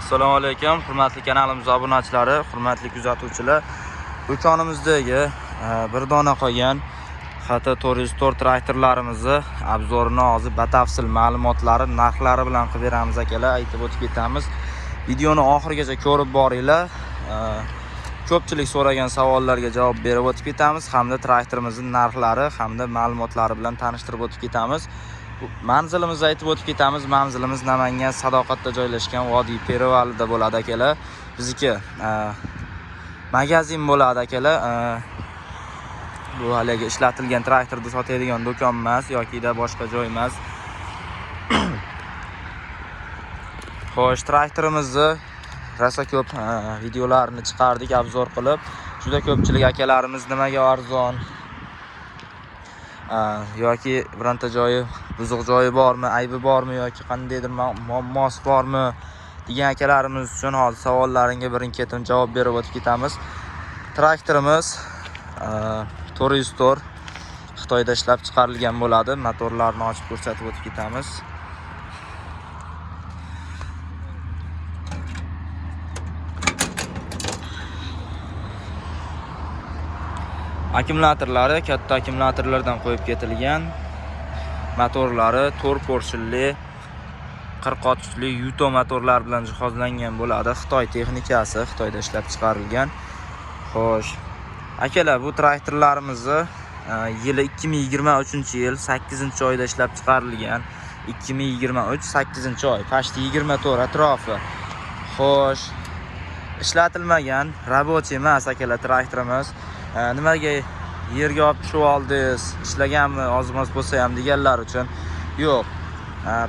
Assalomu alaykum, hurmatli kanalimiz obunachilari, hurmatli kuzatuvchilar. Do'konimizdagi bir dona qolgan XT404 traktorlarimizni obzorini hozir batafsil ma'lumotlari, narxlari bilan qilib beramiz akalar, aytib o'tib ketamiz. Videoni oxirigacha ko'rib boringlar. Ko'pchilik so'ragan savollarga javob berib o'tib ketamiz hamda traktorimizning narxlari hamda ma'lumotlari bilan tanishtirib o'tib ketamiz. Manzilimizni aytib o'tib ketamiz. Manzilimiz Namangan Sadoqatda joylashgan Vodiy Perevalida bo'ladi akalar. Bizniki magazin bo'ladi akalar. Bu haligi ishlatilgan traktorni sotadigan do'kon emas yoki boshqa joy emas. Xo'sh, traktorimizni rosa ko'p videolarni chiqardik, obzor qilib. Juda ko'pchilik akalarimiz nimaga arzon yoki bironta joyi buzuq joyi bormi, aybi bormi yoki qandaydir muammosi bormi degan akalarimiz uchun hozir savollaringga birin-ketin javob berib o'tib ketamiz. Traktorimiz 404 Xitoyda ishlab chiqarilgan bo'ladi. Motorlarni ochib ko'rsatib o'tib ketamiz. Akkumulyatorlari katta akkumulyatorlardan qo'yib ketilgan. Motorlari 4 porshilli 40 kuchli Yuto motorlar bilan jihozlangan bo'ladi. Xitoy texnikasi, Xitoyda ishlab chiqarilgan. Xo'sh, akalar, bu traktorlarimizni yili 2023-yil 8-oyda ishlab chiqarilgan. 2023 8-oy, pashti 24 atrofi. Xo'sh, ishlatilmagan, rabochiy emas akalar traktorimiz. Nimaga yerga olib tushib oldingiz, ishlaganmi, ozmoz bo'lsa ham deganlar uchun yo'q.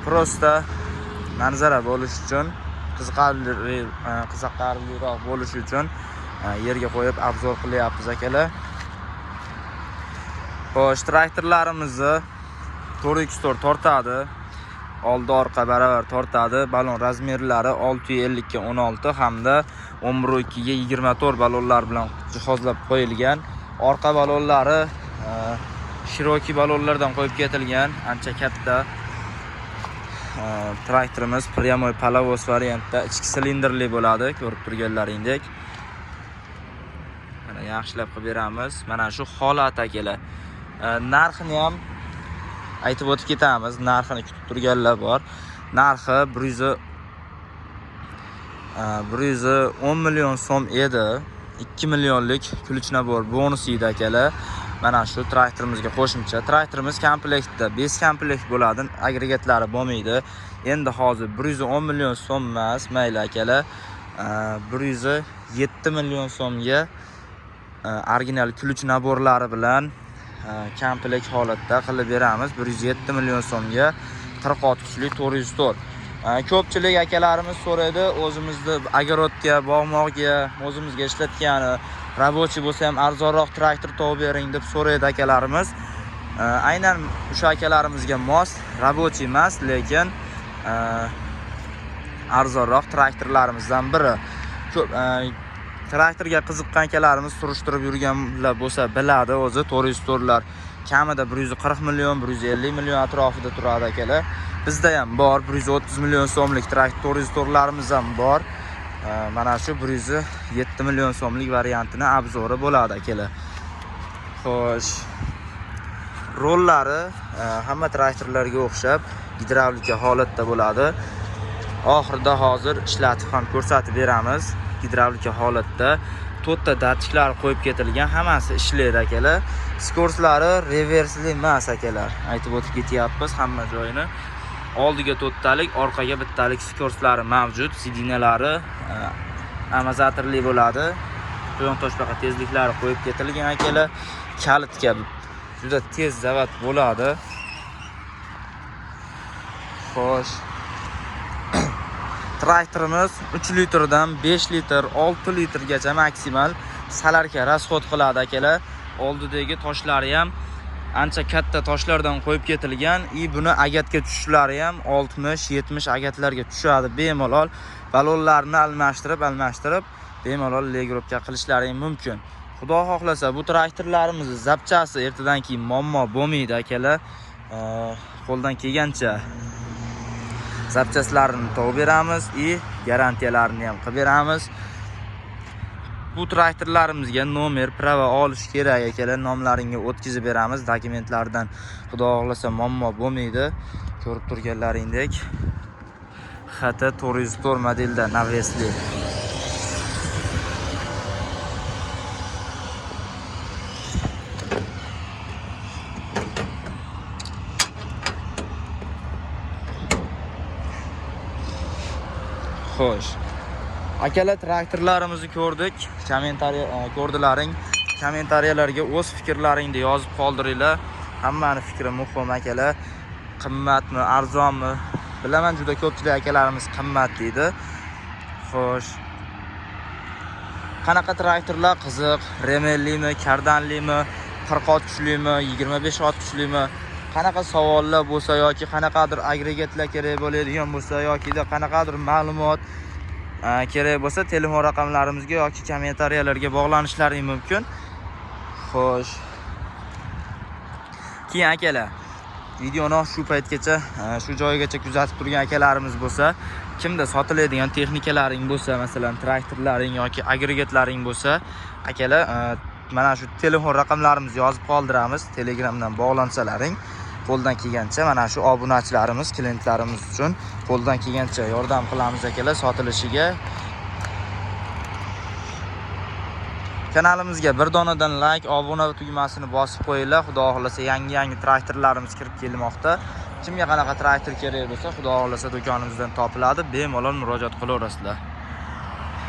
Prosta manzara bo'lish uchun, qiziqarliroq bo'lish uchun yerga qo'yib obzor qilyapmiz akalar. Xo'sh, traktorlarimizni 4x4 tortadi. Oldi orqa baravar tortadi. Balon razmerlari 650 ga 16 hamda 11.2 ga 24 balonlar bilan jihozlab qo'yilgan. Orqa balonlari Cherokee balonlardan qo'yib ketilgan, ancha katta. Traktorimiz pryamoy palovos variantda, ichki silindrli bo'ladi, ko'rib turganlaringdek. Mana yaxshilab qilib beramiz. Mana shu holat akalar. Narxini ham aytib o'tib ketamiz. Narxini kutib turganlar bor. Narxi 110 million so'm edi. 2 millionlik kulch nabor bonus edi akalar. Mana shu traktorimizga qo'shimcha. Traktorimiz komplektda 5 komplekt bo'ladi, agregatlari bo'lmaydi. Endi hozir 110 million so'm emas, mayli akalar. 107 million so'mga original kulch naborlari bilan komplekt holatda qilib beramiz. 107 million so'mga 40 kuchli 404. Ko'pchilik akalarimiz so'raydi, o'zimizni agarodga, bog'moqga, o'zimizga ishlatgani rabochiy bo'lsa ham arzonroq traktor topib bering deb so'raydi akalarimiz. Aynan o'sha akalarimizga mos rabochiy emas, lekin arzonroq traktorlarimizdan biri. Ko'p traktorga qiziqqan akalarimiz surishtirib yurganlar bo'lsa biladi, o'zi 404lar kamida 140 million, 150 million atrofida turadi akalar. Bizda ham bor 130 million so'mlik traktor 404larimiz ham bor. Mana shu 107 million so'mlik variantini obzori bo'ladi akalar. Xo'sh, rollari hamma traktorlarga o'xshab gidravlika holatda bo'ladi. Oxirida hozir ishlatib ham ko'rsatib beramiz. Gidravlika holatda 4 ta datchiklar qo'yib ketilgan, hammasi ishlaydi akalar. Skorslari reversili emas akalar. Aytib o'tib ketyapmiz hamma joyini. Oldiga 4 talik, orqaga 1 talik skorslari mavjud. Sidinalari amortizatorli bo'ladi. Quyon toshbaqa tezliklari qo'yib ketilgan akalar. Kalitga juda tez zavat bo'ladi. Xo'sh, traktorimiz 3 litrdan 5 litr, 6 litrgacha maksimal salarka rasxod qiladi akalar. Oldidagi toshlari ham ancha katta toshlardan qo'yib ketilgan. Buni agatga tushishlari ham 60-70 agatlarga tushadi bemalol. Balonlarni almashtirib bemalol legrovka qilishlari mumkin. Xudo xohlasa bu traktorlarimiz zapchasi ertadan keyin muammo bo'lmaydi akalar. Qo'ldan kelgancha zapchaslarini topib beramiz и garantiyalarini ham qilib beramiz. Bu traktorlarimizga nomer, prava olish kerak akalar, nomlaringga o'tkazib beramiz. Dokumentlardan xudo xohlasa muammo bo'lmaydi. Ko'rib turganlaringdek XT 404 modelda navesli. Xo'sh. Akalar, traktorlarimizni ko'rdik. Ko'rdilaring. Kommentariyalarga o'z fikrlaringni yozib qoldiringlar. Hammani fikri muhim akalar. Qimmatmi, arzonmi? Bilaman, juda ko'pchilik akalarimiz qimmat deydi. Xo'sh. Qanaqa traktorlar qiziq? Remellimi, kardanlimi, 40 ot kuchlimi, 25 ot kuchlimi? Qanaqa savollar bo'lsa yoki qanaqadir agregatlar kerak bo'ladigan bo'lsa yoki qanaqadir ma'lumot kerak bo'lsa, telefon raqamlarimizga yoki kommentariyalarga bog'lanishlaring mumkin. Xo'sh. Keyin akalar, videoni shu paytgacha, shu joygacha kuzatib turgan akalarimiz bo'lsa, kimda sotiladigan texnikalaring bo'lsa, masalan, traktorlaring yoki agregatlaring bo'lsa, akalar, mana shu telefon raqamlarimizni yozib qoldiramiz. Telegramdan bog'lansalaring, qo'ldan kelgancha mana shu obunachilarimiz, klientlarimiz uchun qo'ldan kelgancha yordam qilamiz akalar sotilishiga. Kanalimizga bir donadan like, obuna tugmasini bosib qo'yinglar. Xudo xolasa yangi traktorlarimiz kirib kelmoqda. Kimga qanaqa traktor kerak bo'lsa, xudo xolasa do'konimizdan topiladi. Bemalol murojaat qilaverasizlar.